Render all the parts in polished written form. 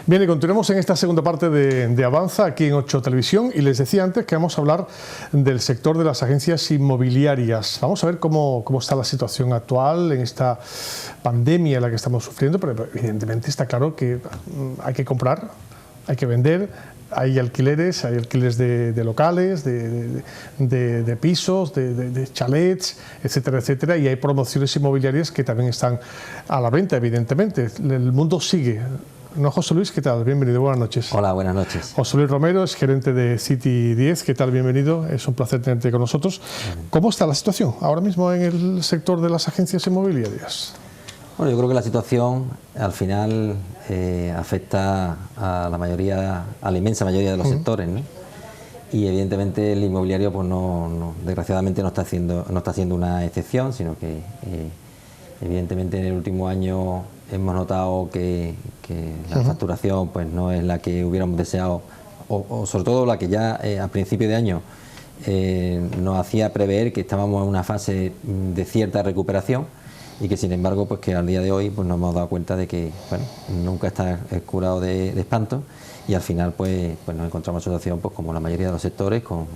Bien, y continuamos en esta segunda parte de Avanza aquí en 8 Televisión, y les decía antes que vamos a hablar del sector de las agencias inmobiliarias. Vamos a ver cómo está la situación actual en esta pandemia en la que estamos sufriendo, pero evidentemente está claro que hay que comprar, hay que vender. Hay alquileres de locales, de pisos, de chalets, etcétera, etcétera, y hay promociones inmobiliarias que también están a la venta, evidentemente. El mundo sigue. ¿No, José Luis? ¿Qué tal? Bienvenido, buenas noches. Hola, buenas noches. José Luis Romero es gerente de City 10. ¿Qué tal? Bienvenido, es un placer tenerte con nosotros. ¿Cómo está la situación ahora mismo en el sector de las agencias inmobiliarias? Bueno, yo creo que la situación al final afecta a la inmensa mayoría de los sectores, ¿no? Y evidentemente el inmobiliario, pues desgraciadamente no está haciendo una excepción, sino que evidentemente en el último año hemos notado que la facturación pues no es la que hubiéramos deseado, o sobre todo la que ya a principio de año nos hacía prever que estábamos en una fase de cierta recuperación, y que sin embargo pues que al día de hoy pues nos hemos dado cuenta de que bueno, nunca está curado de espanto, y al final pues nos encontramos en una situación pues como la mayoría de los sectores con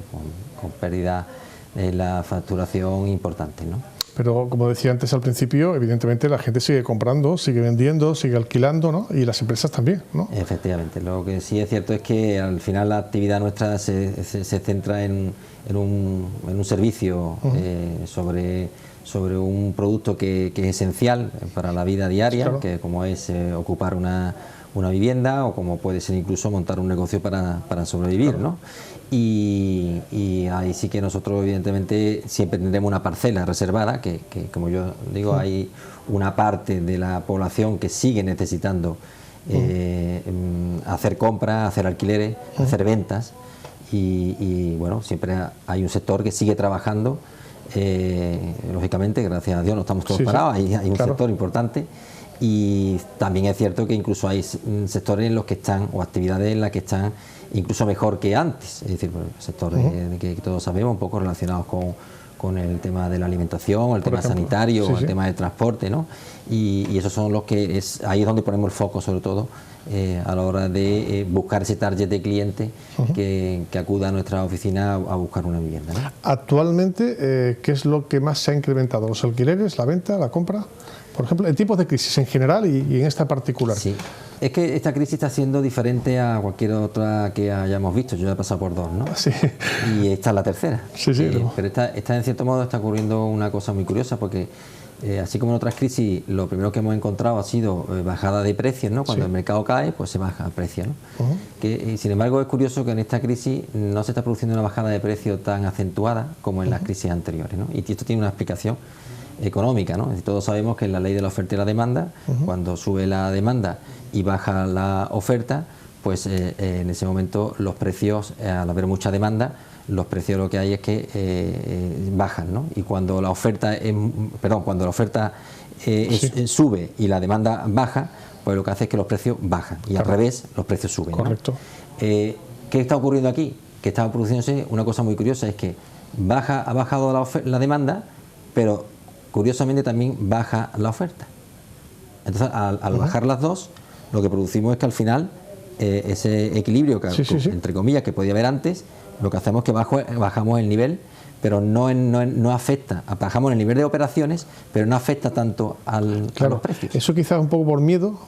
pérdida de la facturación importante, ¿no? Pero como decía antes al principio, evidentemente la gente sigue comprando, sigue vendiendo, sigue alquilando, ¿no? Y las empresas también, ¿no? Efectivamente, lo que sí es cierto es que al final la actividad nuestra se centra en un servicio sobre un producto que es esencial para la vida diaria, claro, que como es ocupar una vivienda, o como puede ser incluso montar un negocio para sobrevivir, claro, ¿no? Y ahí sí que nosotros evidentemente siempre tendremos una parcela reservada, que como yo digo, hay una parte de la población que sigue necesitando hacer compras, hacer alquileres, hacer ventas, y bueno, siempre hay un sector que sigue trabajando. Lógicamente, gracias a Dios no estamos todos parados, hay un claro, sector importante, y también es cierto que incluso hay sectores en los que están, o actividades en las que están incluso mejor que antes, es decir, sectores que todos sabemos, un poco relacionados con el tema de la alimentación, el tema sanitario, el tema del transporte, ¿no? Y esos son los que ahí es donde ponemos el foco, sobre todo a la hora de buscar ese target de cliente que acuda a nuestra oficina a buscar una vivienda, ¿no? Actualmente, ¿qué es lo que más se ha incrementado? ¿Los alquileres, la venta, la compra? Por ejemplo, en tipos de crisis en general y en esta particular. Sí, es que esta crisis está siendo diferente a cualquier otra que hayamos visto. Yo ya he pasado por dos, ¿no? Sí. Y esta es la tercera. Sí, sí. Pero esta en cierto modo está ocurriendo una cosa muy curiosa, porque así como en otras crisis, lo primero que hemos encontrado ha sido bajada de precios, ¿no? Cuando el mercado cae, pues se baja el precio, ¿no? Sin embargo, es curioso que en esta crisis no se está produciendo una bajada de precio tan acentuada como en las crisis anteriores, ¿no? Y esto tiene una explicación económica, ¿no? Todos sabemos que en la ley de la oferta y la demanda, cuando sube la demanda y baja la oferta, pues en ese momento los precios, al haber mucha demanda, los precios lo que hay es que bajan, ¿no? Y cuando la oferta sube y la demanda baja, pues lo que hace es que los precios bajan, y al revés los precios suben, ¿no? Correcto. ¿Qué está ocurriendo aquí? Que está produciéndose una cosa muy curiosa, es que ha bajado la demanda, pero curiosamente también baja la oferta. Entonces, al bajar las dos, lo que producimos es que al final ese equilibrio que, entre comillas, que podía haber antes, lo que hacemos es que bajamos el nivel, pero no afecta, bajamos el nivel de operaciones, pero no afecta tanto a los precios. Eso quizás un poco por miedo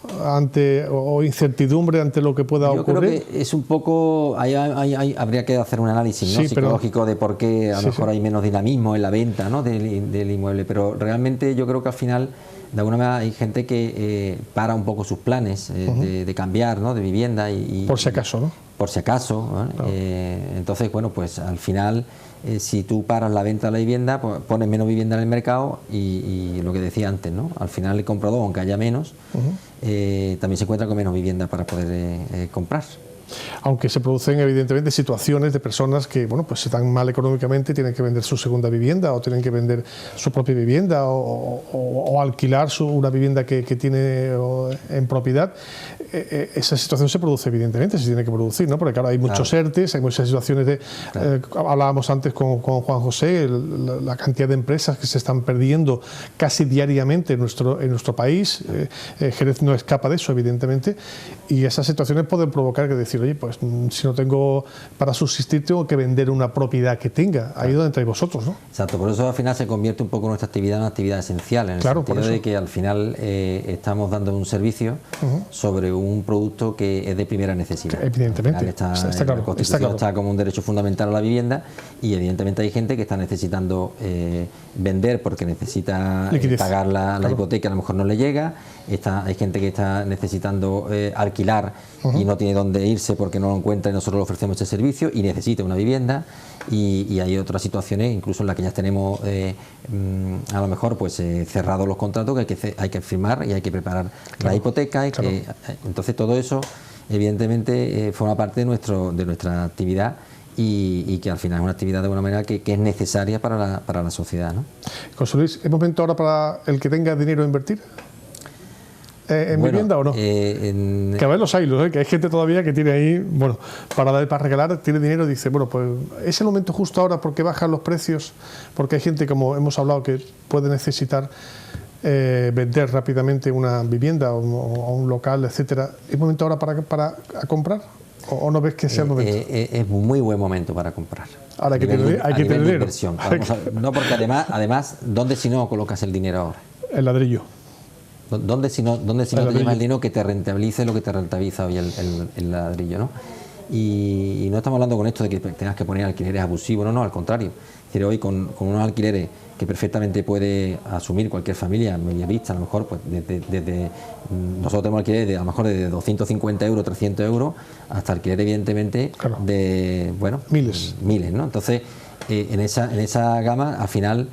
o incertidumbre ante lo que pueda ocurrir. Yo creo que es un poco, habría que hacer un análisis, ¿no? Psicológico de por qué a lo mejor hay menos dinamismo en la venta, ¿no? del inmueble, pero realmente yo creo que al final, de alguna manera, hay gente que para un poco sus planes de cambiar, ¿no? De vivienda por si acaso, ¿no? Por si acaso, ¿no? Claro. Entonces, bueno, pues al final, si tú paras la venta de la vivienda, pues pones menos vivienda en el mercado, y lo que decía antes, ¿no? Al final el comprador, aunque haya menos, también se encuentra con menos vivienda para poder comprar. Aunque se producen evidentemente situaciones de personas que, bueno, pues están mal económicamente, tienen que vender su segunda vivienda o tienen que vender su propia vivienda o alquilar una vivienda que tiene en propiedad. Esa situación se produce evidentemente, se tiene que producir, ¿no? Porque claro, hay muchos ERTES, hay muchas situaciones de... hablábamos antes con Juan José, la cantidad de empresas que se están perdiendo casi diariamente en nuestro país. Jerez no escapa de eso, evidentemente, y esas situaciones pueden provocar que decir, oye, pues si no tengo para subsistir, tengo que vender una propiedad que tenga. Ahí es donde entráis vosotros, ¿no? Exacto, por eso al final se convierte un poco nuestra actividad en una actividad esencial, en el sentido de que al final estamos dando un servicio sobre un producto que es de primera necesidad. Evidentemente, está claro, la Constitución está como un derecho fundamental a la vivienda, y evidentemente hay gente que está necesitando vender porque necesita pagar la hipoteca, a lo mejor no le llega. Hay gente que está necesitando alquilar y no tiene dónde irse porque no lo encuentra, y nosotros le ofrecemos ese servicio y necesita una vivienda. Y hay otras situaciones, incluso en las que ya tenemos a lo mejor pues cerrados los contratos, que hay que firmar y hay que preparar la hipoteca. Entonces todo eso evidentemente forma parte de nuestra actividad, y que al final es una actividad de alguna manera que es necesaria para la sociedad, ¿no? José Luis, ¿es momento ahora para el que tenga dinero a invertir en vivienda o no? Que a ver los hilos, que hay gente todavía que tiene ahí, bueno, para regalar, tiene dinero y dice, bueno, pues es el momento justo ahora porque bajan los precios, porque hay gente, como hemos hablado, que puede necesitar vender rápidamente una vivienda o un local, etcétera. ¿Es momento ahora para comprar? ¿O no ves que sea el momento? Es un muy buen momento para comprar. Ahora hay que tener inversión. No, porque además, ¿dónde si no colocas el dinero ahora? El ladrillo. ¿Dónde si no te llevas el dinero que te rentabilice lo que te rentabiliza hoy el ladrillo, ¿no? Y no estamos hablando con esto de que tengas que poner alquileres abusivos, no, al contrario. Es decir, hoy con unos alquileres que perfectamente puede asumir cualquier familia medievista, a lo mejor pues desde nosotros tenemos alquileres a lo mejor desde 250 euros, 300 euros, hasta alquiler evidentemente de, bueno, miles, ¿no? Entonces, en esa gama, al final,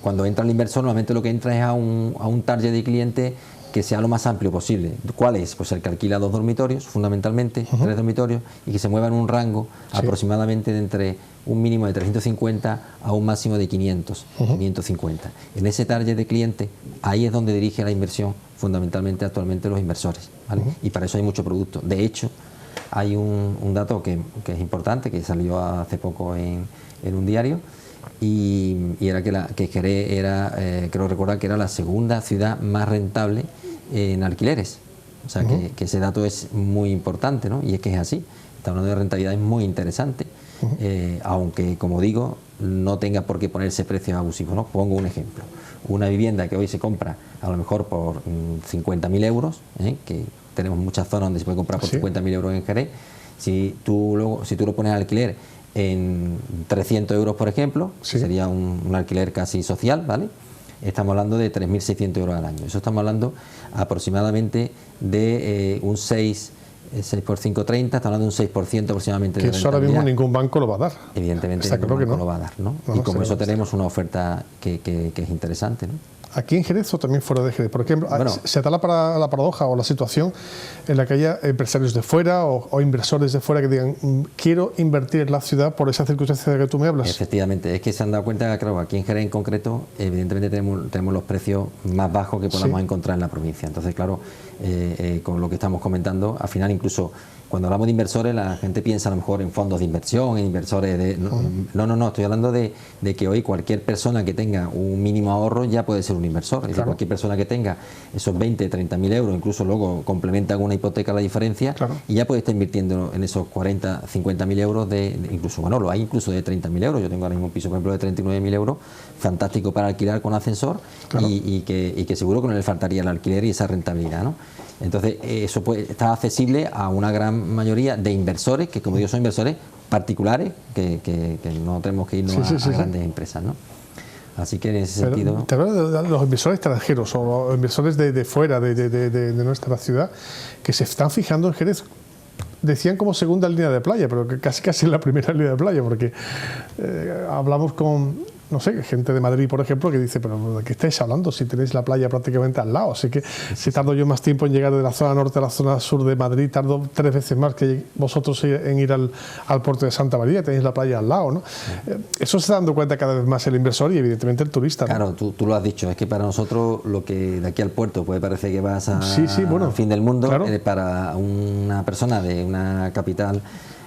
cuando entra el inversor, normalmente lo que entra es a un target de cliente que sea lo más amplio posible. ¿Cuál es? Pues el que alquila 2 dormitorios, fundamentalmente, 3 dormitorios, y que se mueva en un rango aproximadamente de entre un mínimo de 350 a un máximo de 500, 550. En ese target de cliente, ahí es donde dirige la inversión fundamentalmente actualmente los inversores, ¿vale? Y para eso hay mucho producto. De hecho, hay un dato que es importante, que salió hace poco en un diario, y era que Jerez era, creo recordar que era la segunda ciudad más rentable en alquileres. O sea, que ese dato es muy importante, ¿no? Y es que es así. Está hablando de rentabilidades muy interesantes, aunque, como digo, no tenga por qué ponerse precios abusivos, ¿no? Pongo un ejemplo. Una vivienda que hoy se compra a lo mejor por 50.000 euros, que tenemos muchas zonas donde se puede comprar por 50.000 euros en Jerez. Si tú lo pones al alquiler en 300 euros, por ejemplo, que sería un alquiler casi social, ¿vale? Estamos hablando de 3.600 euros al año. Eso estamos hablando aproximadamente de un 6 por 5, 30, estamos hablando de un 6% aproximadamente de rentabilidad. Que eso ahora mismo ningún banco lo va a dar. Evidentemente ningún banco lo va a dar, ¿no? Y como eso tenemos una oferta que es interesante, ¿no? ¿Aquí en Jerez o también fuera de Jerez? Por ejemplo, se da la paradoja o la situación en la que haya empresarios de fuera o inversores de fuera que digan, quiero invertir en la ciudad por esa circunstancia de que tú me hablas. Efectivamente, es que se han dado cuenta, claro, aquí en Jerez en concreto, evidentemente tenemos los precios más bajos que podamos encontrar en la provincia. Entonces, claro, con lo que estamos comentando, al final incluso cuando hablamos de inversores, la gente piensa a lo mejor en fondos de inversión, en inversores de... No, estoy hablando de que hoy cualquier persona que tenga un mínimo ahorro ya puede ser un inversor. Es decir, cualquier persona que tenga esos 20, 30.000 euros, incluso luego complementa con una hipoteca la diferencia, y ya puede estar invirtiendo en esos 40, 50.000 euros incluso, bueno, lo hay incluso de 30.000 euros. Yo tengo ahora mismo un piso, por ejemplo, de 39.000 euros, fantástico para alquilar con ascensor, y que seguro que no le faltaría el alquiler y esa rentabilidad, ¿no? Entonces, eso está accesible a una gran mayoría de inversores, que como digo son inversores particulares, que no tenemos que irnos a grandes empresas, ¿no? Así que en ese sentido... Te hablo de los inversores extranjeros o los inversores de fuera, de nuestra ciudad, que se están fijando en Jerez. Decían como segunda línea de playa, pero que casi la primera línea de playa, porque hablamos con no sé, gente de Madrid, por ejemplo, que dice, pero ¿de qué estáis hablando si tenéis la playa prácticamente al lado? Así que si tardo yo más tiempo en llegar de la zona norte a la zona sur de Madrid, tardo 3 veces más que vosotros en ir al puerto de Santa María, tenéis la playa al lado, ¿no? Eso se está dando cuenta cada vez más el inversor y evidentemente el turista, ¿no? Claro, tú lo has dicho, es que para nosotros lo que de aquí al puerto puede parecer que vas al fin del mundo, claro. Para una persona de una capital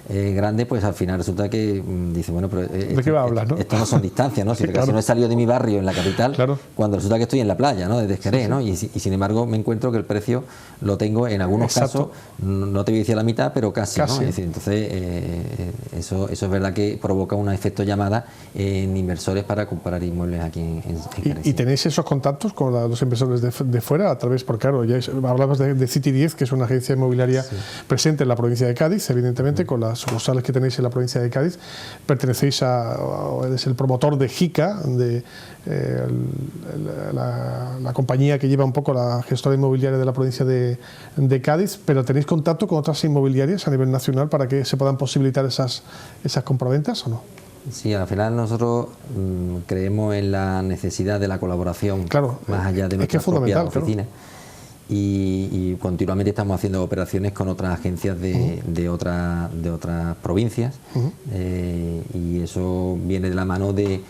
grande, pues al final resulta que dice, bueno, pero ¿de qué va a hablar, no? Esto no son distancias, ¿no? Si claro. no he salido de mi barrio en la capital, claro. cuando resulta que estoy en la playa, ¿no? Desde Jerez, ¿no? Y sin embargo me encuentro que el precio lo tengo en algunos casos, no te voy a decir a la mitad, pero casi. ¿No? Es decir, entonces eso es verdad que provoca un efecto llamada en inversores para comprar inmuebles aquí en Jerez. ¿Y tenéis esos contactos con los inversores de fuera a través, porque claro, ya hablabas de City 10, que es una agencia inmobiliaria presente en la provincia de Cádiz, evidentemente, con las sucursales que tenéis en la provincia de Cádiz, pertenecéis eres el promotor de JICA, la compañía que lleva un poco la gestora inmobiliaria de la provincia de Cádiz, pero ¿tenéis contacto con otras inmobiliarias a nivel nacional para que se puedan posibilitar esas compraventas o no? Sí, al final nosotros creemos en la necesidad de la colaboración, claro, más allá de nuestra propia oficina. Claro. Y continuamente estamos haciendo operaciones con otras agencias de otras provincias, y eso viene de la mano de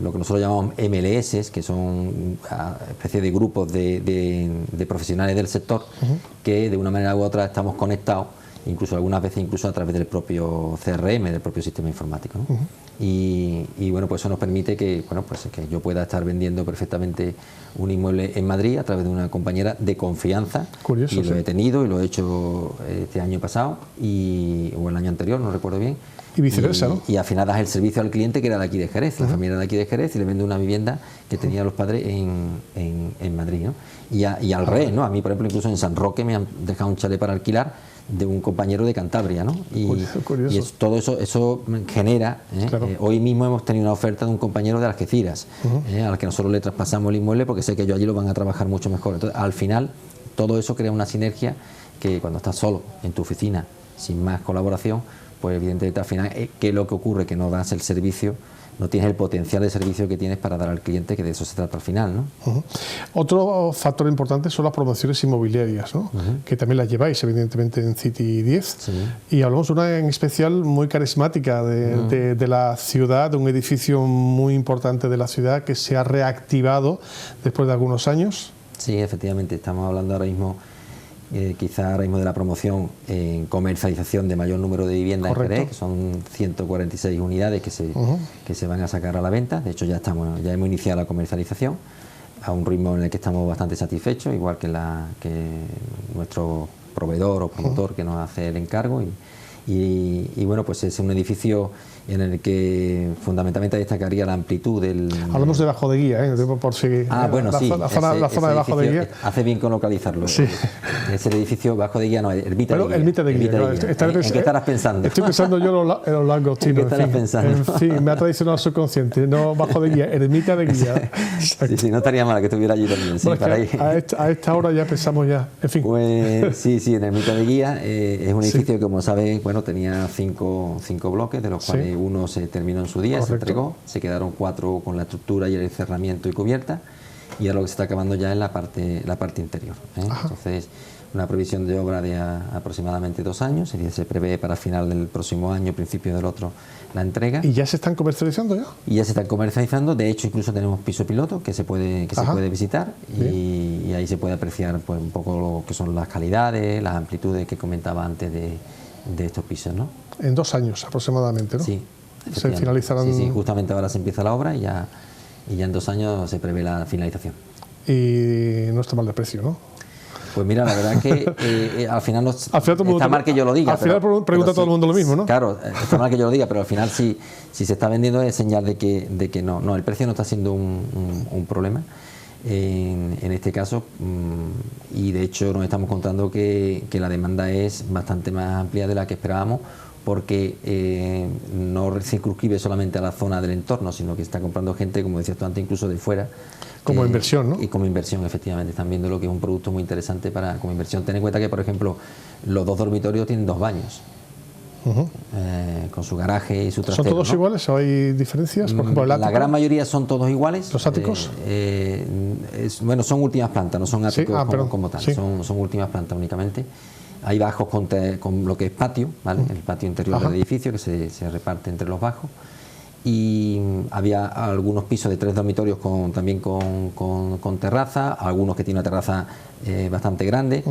lo que nosotros llamamos MLS, que son especies de grupos de profesionales del sector, que de una manera u otra estamos conectados, incluso algunas veces a través del propio CRM, del propio sistema informático, ¿no? Y bueno, pues eso nos permite que yo pueda estar vendiendo perfectamente un inmueble en Madrid a través de una compañera de confianza. Curioso, y lo he tenido y lo he hecho este año pasado o el año anterior, no recuerdo bien. Y viceversa, ¿no? Y al final das el servicio al cliente que era de aquí de Jerez, la familia era de aquí de Jerez, y le vende una vivienda que tenían los padres en Madrid, ¿no? Y al revés, ¿no? A mí, por ejemplo, incluso en San Roque me han dejado un chalet para alquilar de un compañero de Cantabria, ¿no? Y todo eso genera, claro. Hoy mismo hemos tenido una oferta de un compañero de Algeciras, al que nosotros le traspasamos el inmueble porque sé que ellos allí lo van a trabajar mucho mejor. Entonces, al final, todo eso crea una sinergia que cuando estás solo en tu oficina, sin más colaboración, pues evidentemente al final, ¿qué es lo que ocurre? Que no das el servicio, no tienes el potencial de servicio que tienes para dar al cliente, que de eso se trata al final, ¿no? Otro factor importante son las promociones inmobiliarias, ¿no? Que también las lleváis, evidentemente, en City 10. Sí. Y hablamos de una en especial muy carismática de la ciudad, de un edificio muy importante de la ciudad que se ha reactivado después de algunos años. Sí, efectivamente, estamos hablando ahora mismo, quizá ahora mismo de la promoción en comercialización de mayor número de viviendas en Jerez, que son 146 unidades que se van a sacar a la venta. De hecho ya hemos iniciado la comercialización a un ritmo en el que estamos bastante satisfechos, igual que nuestro proveedor o promotor que nos hace el encargo. Y bueno, pues es un edificio en el que fundamentalmente destacaría la amplitud del... Hablamos de Bajo de Guía, por si... bueno, sí. La zona de Bajo de Guía. Hace bien con localizarlo. Sí. Es el edificio Bajo de Guía, no, Ermita de Guía. Ermita de Guía. Claro. ¿En qué estarás pensando? Estoy pensando yo en los langostinos. ¿En qué estarás pensando? En fin, me ha traicionado el subconsciente. No Bajo de Guía, Ermita de Guía. Sí, no estaría mal que estuviera allí también. Sí, bueno, a esta hora ya pensamos ya. En fin. Pues sí, en Ermita de Guía es un edificio que, como sabes, tenía cinco bloques, de los cuales uno se terminó en su día. Correcto. Se entregó, se quedaron 4 con la estructura y el encerramiento y cubierta, y ahora lo que se está acabando ya es la parte interior, Entonces, una previsión de obra de aproximadamente 2 años, se prevé para final del próximo año, principio del otro, la entrega. ¿Y ya se están comercializando ya? Y ya se están comercializando, de hecho incluso tenemos piso piloto que se puede visitar, y ahí se puede apreciar pues un poco lo que son las calidades, las amplitudes que comentaba antes de estos pisos, ¿no? En 2 años aproximadamente, ¿no? Sí. Se finalizarán... Sí, justamente ahora se empieza la obra y ya en 2 años se prevé la finalización. Y no está mal de precio, ¿no? Pues mira, la verdad es que al final está mal que yo lo diga. Al final pregunta todo el mundo lo mismo, ¿no? Claro, está mal que yo lo diga, pero al final si se está vendiendo es señal de que no, el precio no está siendo un problema en este caso, y de hecho nos estamos contando que la demanda es bastante más amplia de la que esperábamos, porque no circunscribe solamente a la zona del entorno, sino que está comprando gente, como decías tú antes, incluso de fuera. Como inversión, ¿no? Y como inversión, efectivamente. Están viendo lo que es un producto muy interesante como inversión. Ten en cuenta que, por ejemplo, los 2 dormitorios tienen 2 baños. con su garaje y su trastero. ¿Son todos iguales o hay diferencias? Por ejemplo, el ático. La gran mayoría son todos iguales. ¿Los áticos? Bueno, son últimas plantas, no son áticos como tal, sí. son últimas plantas únicamente. Hay bajos con lo que es patio, ¿vale? El patio interior del edificio que se reparte entre los bajos. Y había algunos pisos de 3 dormitorios también con terraza, algunos que tienen una terraza bastante grande.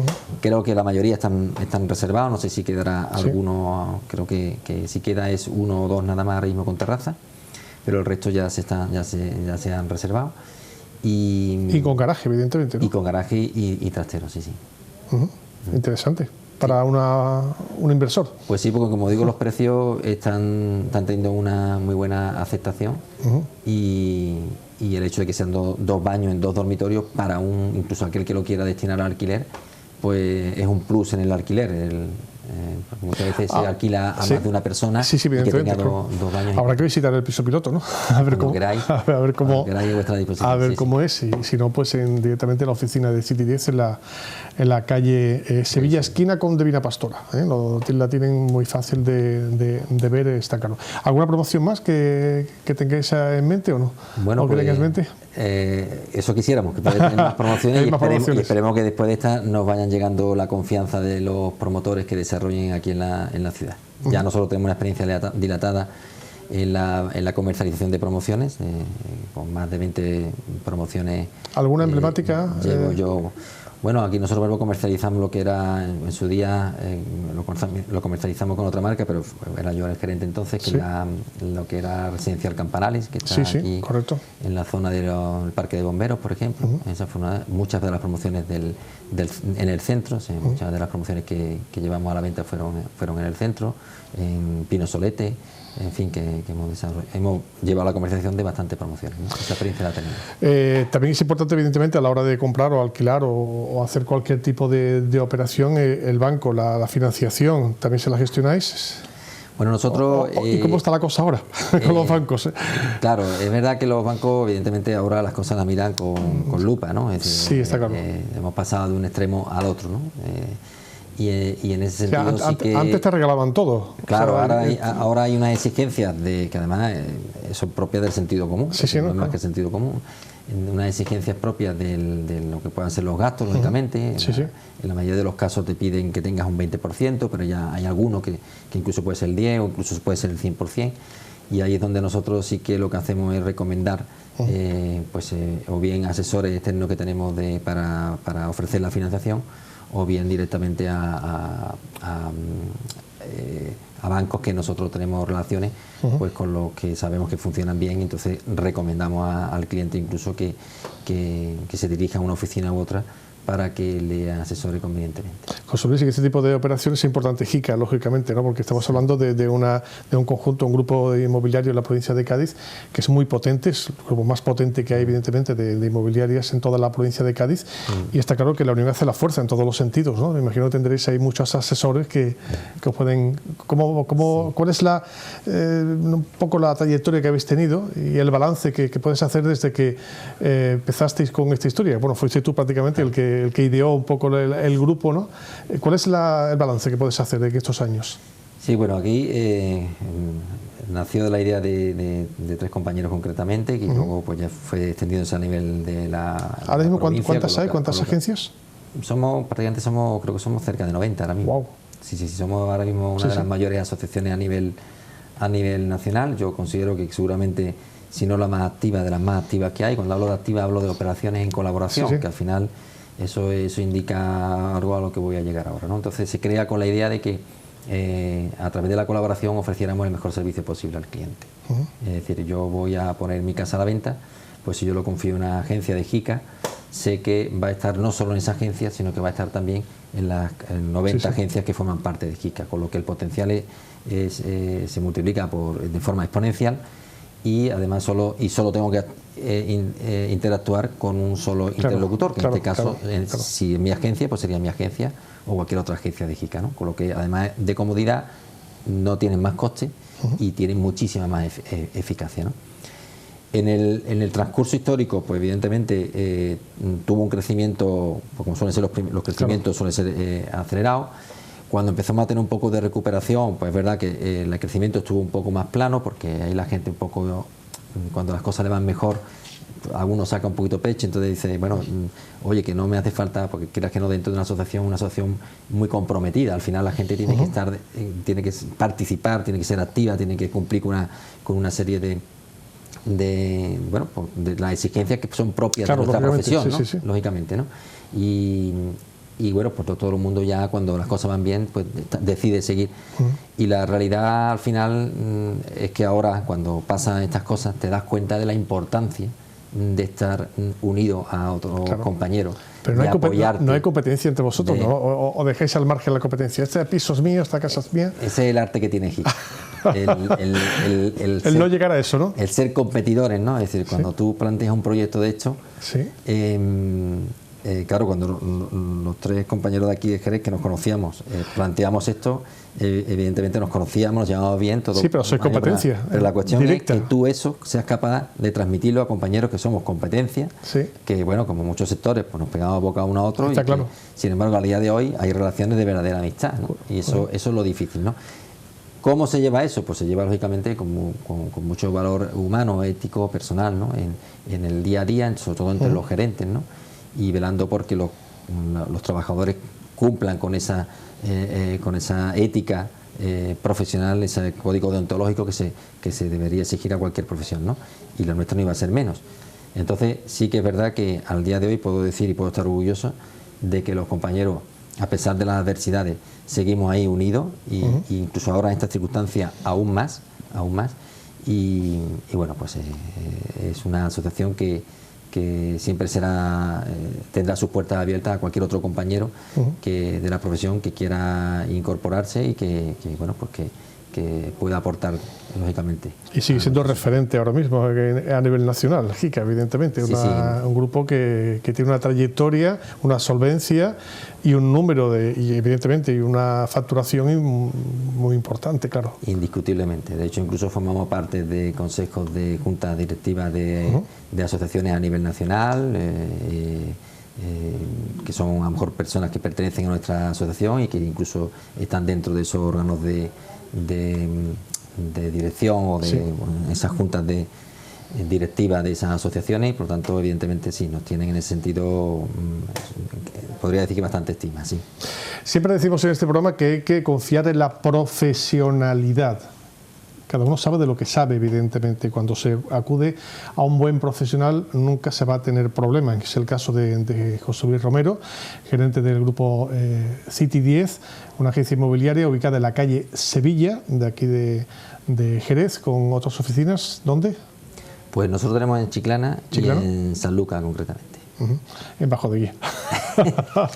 Creo que la mayoría están reservados, no sé si quedará alguno, creo que si queda es 1 o 2 nada más ahora mismo con terraza, pero el resto ya se han reservado. Y con garaje, evidentemente, ¿no? Y con garaje y trastero, sí. Interesante. Para un inversor. Pues sí, porque como digo, los precios están teniendo una muy buena aceptación y el hecho de que sean dos baños en 2 dormitorios para incluso aquel que lo quiera destinar al alquiler, pues es un plus en el alquiler. Muchas veces se alquila a más de una persona y que tenga dos baños. Habrá que visitar el piso piloto, ¿no? A ver cómo es, y si no, pues directamente en la oficina de City 10 en la calle Sevilla, esquina con Divina Pastora. La tienen muy fácil de ver, está claro. ¿Alguna promoción más que tengáis en mente o no? Bueno, ¿O que tengáis en mente? Eso quisiéramos, que pueda tener más promociones, y esperemos que después de esta nos vayan llegando la confianza de los promotores que desarrollen aquí en la ciudad. Ya nosotros tenemos una experiencia dilatada en la comercialización de promociones, con más de 20 promociones. ¿Alguna emblemática? Llevo yo. Bueno, aquí nosotros comercializamos lo que era en su día, lo comercializamos con otra marca, pero era yo el gerente entonces, que lo que era Residencial Campanales, que está aquí en la zona del Parque de Bomberos, por ejemplo. Esa fue muchas de las promociones en el centro, muchas de las promociones que llevamos a la venta fueron en el centro, en Pino Solete. En fin, que hemos llevado la comercialización de bastantes promociones, ¿no? Esa experiencia la tenemos. También es importante, evidentemente, a la hora de comprar o alquilar o hacer cualquier tipo de operación, el banco, la financiación, ¿también se la gestionáis? Bueno, nosotros... ¿Y cómo está la cosa ahora con los bancos? Claro, es verdad que los bancos, evidentemente, ahora las cosas las miran con lupa, ¿no? Es decir, sí, está claro. Hemos pasado de un extremo al otro, ¿no? Y en ese sentido sí que... Antes te regalaban todo. Claro, o sea, ahora hay unas exigencias que además son propias del sentido común, no es más que el sentido común. Unas exigencias propias de lo que puedan ser los gastos, lógicamente. En la mayoría de los casos te piden que tengas un 20%, pero ya hay algunos que incluso puede ser el 10% o incluso puede ser el 100%. Y ahí es donde nosotros sí que lo que hacemos es recomendar o bien asesores externos que tenemos para ofrecer la financiación, o bien directamente a bancos que nosotros tenemos relaciones pues con los que sabemos que funcionan bien, entonces recomendamos al cliente incluso que se dirija a una oficina u otra para que le asesore convenientemente. José Luis, y que este tipo de operaciones es importante JICA, lógicamente, ¿no? Porque estamos hablando de un conjunto, un grupo inmobiliario en la provincia de Cádiz que es muy potente, es el grupo más potente que hay, evidentemente, de inmobiliarias en toda la provincia de Cádiz, y está claro que la unión hace la fuerza en todos los sentidos, ¿no? Me imagino que tendréis ahí muchos asesores que os pueden... ¿Cuál es un poco la trayectoria que habéis tenido y el balance que puedes hacer desde que empezasteis con esta historia? Bueno, fuiste tú prácticamente el que ideó un poco el grupo, ¿no? ¿Cuál es el balance que puedes hacer de estos años? Sí, bueno, aquí nació de la idea de 3 compañeros concretamente, que luego pues ya fue extendiéndose a nivel de la ¿Ahora mismo cuántas hay? ¿Cuántas agencias? Prácticamente creo que somos cerca de 90 ahora mismo. Wow. Sí, somos ahora mismo una de las mayores asociaciones a nivel nacional. Yo considero que seguramente, si no la más activa, de las más activas que hay. Cuando hablo de activa hablo de operaciones en colaboración, que al final eso indica algo a lo que voy a llegar ahora, ¿no? Entonces se crea con la idea de que a través de la colaboración ofreciéramos el mejor servicio posible al cliente. Es decir, yo voy a poner mi casa a la venta, pues si yo lo confío en una agencia de JICA, sé que va a estar no solo en esa agencia, sino que va a estar también en las 90 agencias que forman parte de JICA, con lo que el potencial se multiplica de forma exponencial. Y además solo tengo que interactuar con un solo interlocutor, que en este caso, si es mi agencia, pues sería mi agencia o cualquier otra agencia de JICA, ¿no? Con lo que además de comodidad no tienen más coste y tienen muchísima más eficacia, ¿no? En el transcurso histórico, pues evidentemente tuvo un crecimiento, pues como suelen ser los crecimientos, suelen ser acelerados. Cuando empezamos a tener un poco de recuperación, pues es verdad que el crecimiento estuvo un poco más plano, porque ahí la gente un poco, cuando las cosas le van mejor, algunos saca un poquito pecho, entonces dice, bueno, oye, que no me hace falta, porque quieras que no, dentro de una asociación muy comprometida. Al final la gente tiene que estar, tiene que participar, tiene que ser activa, tiene que cumplir con una serie de las exigencias que son propias, claro, de nuestra profesión, ¿no? Sí. Lógicamente, ¿no? Y bueno, pues todo el mundo ya, cuando las cosas van bien, pues decide seguir. Y la realidad al final es que ahora, cuando pasan estas cosas, te das cuenta de la importancia de estar unido a otros, claro, compañeros. Pero no hay competencia entre vosotros, ¿no? O dejéis al margen la competencia. Este piso es mío, esta casa es mía. Ese es el arte que tiene Gil. El no llegar a eso, ¿no? El ser competidores, ¿no? Es decir, cuando tú planteas un proyecto de hecho, claro, cuando los tres compañeros de aquí de Jerez que nos conocíamos, planteamos esto, evidentemente nos conocíamos, nos llevábamos bien, todo. Sí, pero sois competencia. Pero la cuestión directa. Es que tú eso seas capaz de transmitirlo a compañeros que somos competencia, que bueno, como muchos sectores, pues nos pegamos boca uno a otro. Está claro. Sin embargo, al día de hoy hay relaciones de verdadera amistad, ¿no? Y eso es lo difícil, ¿no? ¿Cómo se lleva eso? Pues se lleva lógicamente con mucho valor humano, ético, personal, ¿no? En el día a día, sobre todo entre los gerentes, ¿no? Y velando porque los trabajadores cumplan con esa ética profesional, ese código deontológico que se debería exigir a cualquier profesión, ¿no? Y la nuestra no iba a ser menos. Entonces sí que es verdad que al día de hoy puedo decir y puedo estar orgulloso de que los compañeros, a pesar de las adversidades, seguimos ahí unidos, y incluso ahora en estas circunstancias aún más, y bueno, pues es una asociación que siempre tendrá sus puertas abiertas a cualquier otro compañero de la profesión que quiera incorporarse y que pueda aportar, lógicamente. Y sigue siendo referente ahora mismo a nivel nacional, JICA, evidentemente, un grupo que tiene una trayectoria, una solvencia y un número y evidentemente y una facturación muy importante, claro. Indiscutiblemente. De hecho, incluso formamos parte de consejos de juntas directivas de asociaciones a nivel nacional, que son a lo mejor personas que pertenecen a nuestra asociación y que incluso están dentro de esos órganos de dirección o de esas juntas directivas de esas asociaciones, y por lo tanto evidentemente sí, nos tienen en ese sentido, podría decir que bastante estima, sí. Siempre decimos en este programa que hay que confiar en la profesionalidad. Cada uno sabe de lo que sabe, evidentemente. Cuando se acude a un buen profesional nunca se va a tener problemas. Es el caso de José Luis Romero, gerente del grupo City 10, una agencia inmobiliaria ubicada en la calle Sevilla, de aquí de Jerez, con otras oficinas. ¿Dónde? Pues nosotros tenemos en Chiclana y en Sanlúcar concretamente. En Bajo de Guía.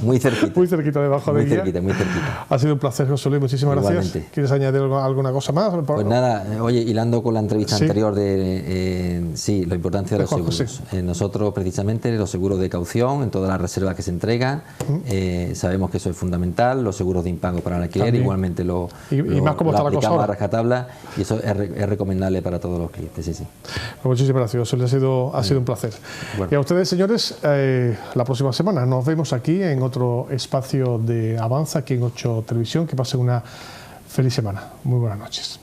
Muy cerquita. Muy cerquita de Bajo de Guía. Muy cerquita. Ha sido un placer, José Luis, muchísimas Igualmente. Gracias. ¿Quieres añadir alguna cosa más? Pues nada, oye, hilando con la entrevista anterior la importancia de los seguros. Nosotros precisamente los seguros de caución en todas las reservas que se entregan, sabemos que eso es fundamental, los seguros de impago para el alquiler, igualmente lo más como está la cosa ahora. A rajatabla, y eso es recomendable para todos los clientes, sí. Pues muchísimas gracias, José Luis, ha sido un placer. Bueno. Y a ustedes, señores, la próxima semana nos vemos aquí en otro espacio de Avanza, aquí en 8 Televisión. Que pasen una feliz semana. Muy buenas noches.